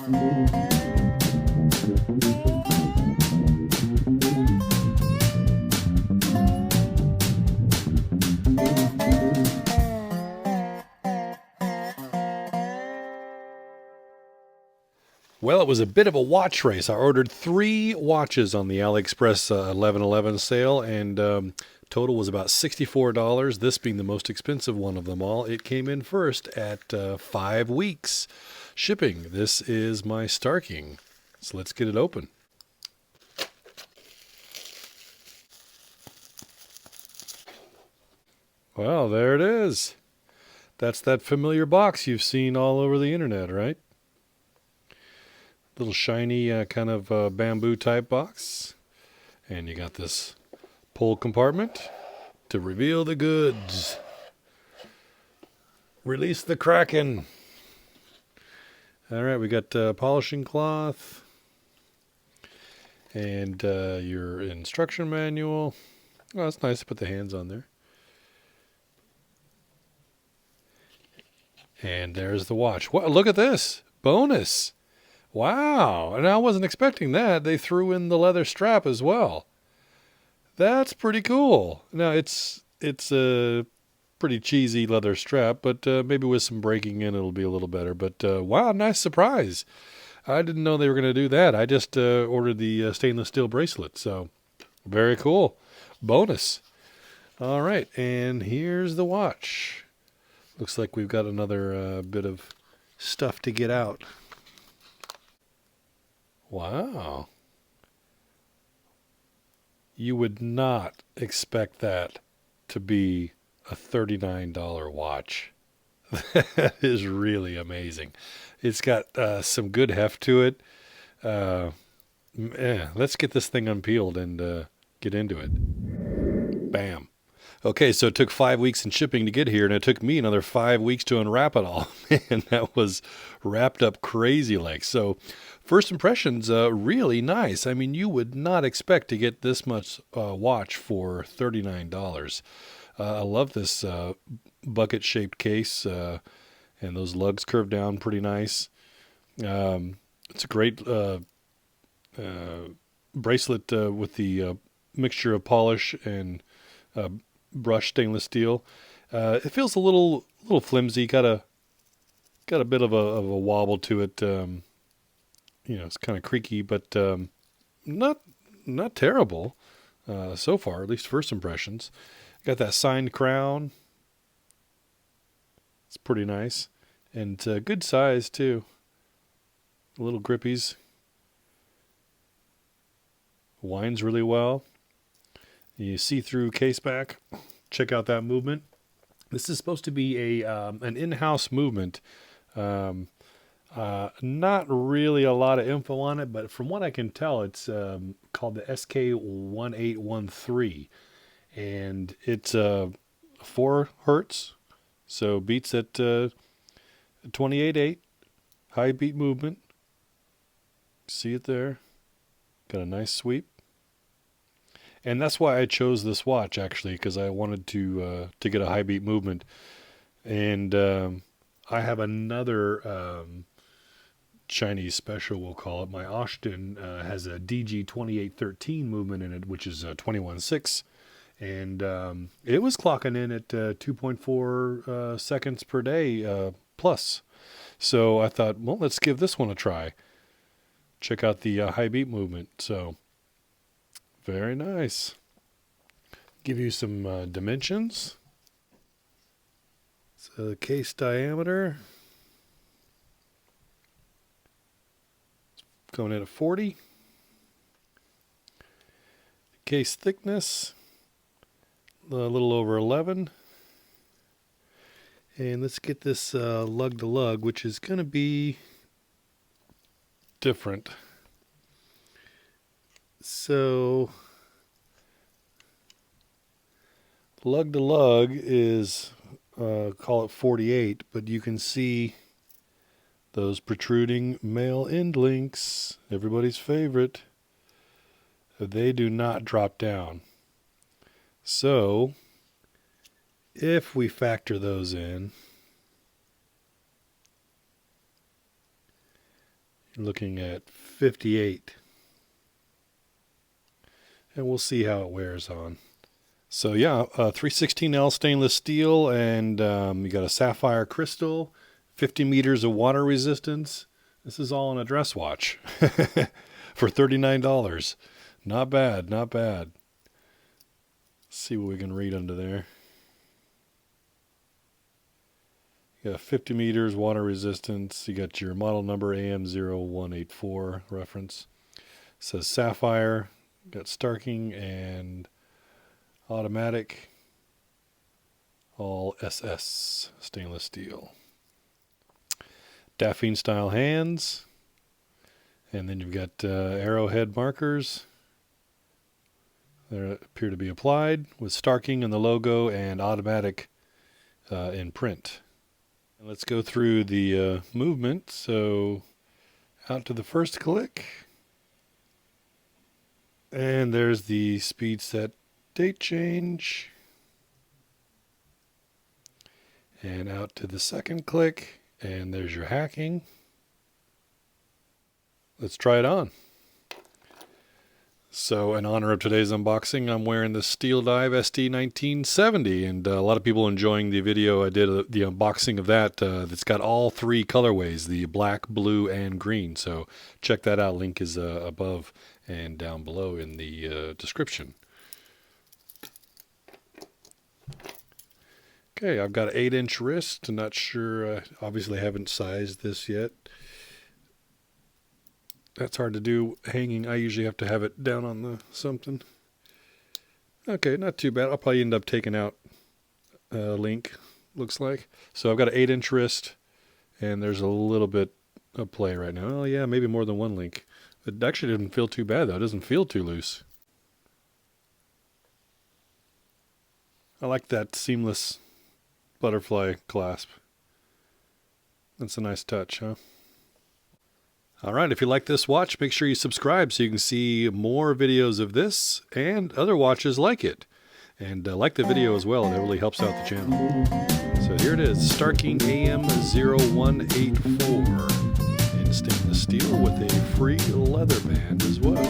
Well, it was a bit of a watch race. I ordered 3 watches on the AliExpress 11/11 sale, and total was about $64. This being the most expensive one of them all. It came in first at 5 weeks shipping. This is my Starking. So let's get it open. Well, there it is. That's that familiar box you've seen all over the internet, right? Little shiny kind of bamboo type box. And you got this pull compartment to reveal the goods. Release the Kraken. All right, we got polishing cloth and your instruction manual. Oh, it's nice to put the hands on there. And there's the watch. What? Look at this. Bonus. Wow. And I wasn't expecting that. They threw in the leather strap as well. That's pretty cool. Now, it's a pretty cheesy leather strap, but maybe with some breaking in, it'll be a little better. But wow, nice surprise. I didn't know they were going to do that. I just ordered the stainless steel bracelet. So very cool. Bonus. All right. And here's the watch. Looks like we've got another bit of stuff to get out. Wow. You would not expect that to be a $39 watch. That is really amazing. It's got some good heft to it. Let's get this thing unpeeled and get into it. Bam. Okay, so it took 5 weeks in shipping to get here, and it took me another 5 weeks to unwrap it all. Man, that was wrapped up crazy like. So first impressions, really nice. I mean, you would not expect to get this much watch for $39. I love this bucket-shaped case, and those lugs curve down pretty nice. It's a great bracelet with the mixture of polish and brushed stainless steel. It feels a little flimsy, got a bit of a wobble to it. It's kind of creaky, but not terrible so far, at least first impressions. Got that signed crown. It's pretty nice. And good size, too. Little grippies. Winds really well. You see through case back. Check out that movement. This is supposed to be an in-house movement. Not really a lot of info on it, but from what I can tell, it's called the SK1813. And it's 4 hertz, so beats at 28.8, high beat movement. See it there? Got a nice sweep. And that's why I chose this watch, actually, because I wanted to get a high beat movement. And I have another Chinese special, we'll call it. My Ashton has a DG2813 movement in it, which is 21.6. And it was clocking in at 2.4 seconds per day plus. So I thought, well, let's give this one a try. Check out the high beat movement. So very nice. Give you some dimensions. So the case diameter going in at 40. Case thickness a little over 11. And let's get this lug to lug, which is going to be different. So lug to lug is call it 48, but you can see those protruding male end links, everybody's favorite. They do not drop down. So if we factor those in, You're looking at 58. And we'll see how it wears on. So yeah, 316L stainless steel, and you got a sapphire crystal, 50 meters of water resistance. This is all in a dress watch for $39. Not bad, not bad. Let's see what we can read under there. You got 50 meters water resistance. You got your model number AM0184 reference. It says Sapphire. Got Starking and automatic. All SS stainless steel. Daphne style hands. And then you've got arrowhead markers. They appear to be applied with Starking and the logo and automatic in print. And let's go through the movement. So out to the first click. And there's the speed set date change. And out to the second click. And there's your hacking. Let's try it on. So in honor of today's unboxing, I'm wearing the STEELDIVE SD1970, and a lot of people enjoying the video. I did the unboxing of that. That's got all three colorways, the black, blue, and green. So check that out. Link is above and down below in the description. Okay, I've got an 8-inch wrist. I'm not sure, obviously haven't sized this yet. That's hard to do hanging. I usually have to have it down on the something. Okay, not too bad. I'll probably end up taking out a link, looks like. So I've got an 8-inch wrist, and there's a little bit of play right now. Oh yeah, maybe more than one link. It actually doesn't feel too bad though. It doesn't feel too loose. I like that seamless butterfly clasp. That's a nice touch, huh? All right, if you like this watch, make sure you subscribe so you can see more videos of this and other watches like it. And like the video as well, that really helps out the channel. So here it is, Starking AM0184 in stainless steel with a free leather band as well.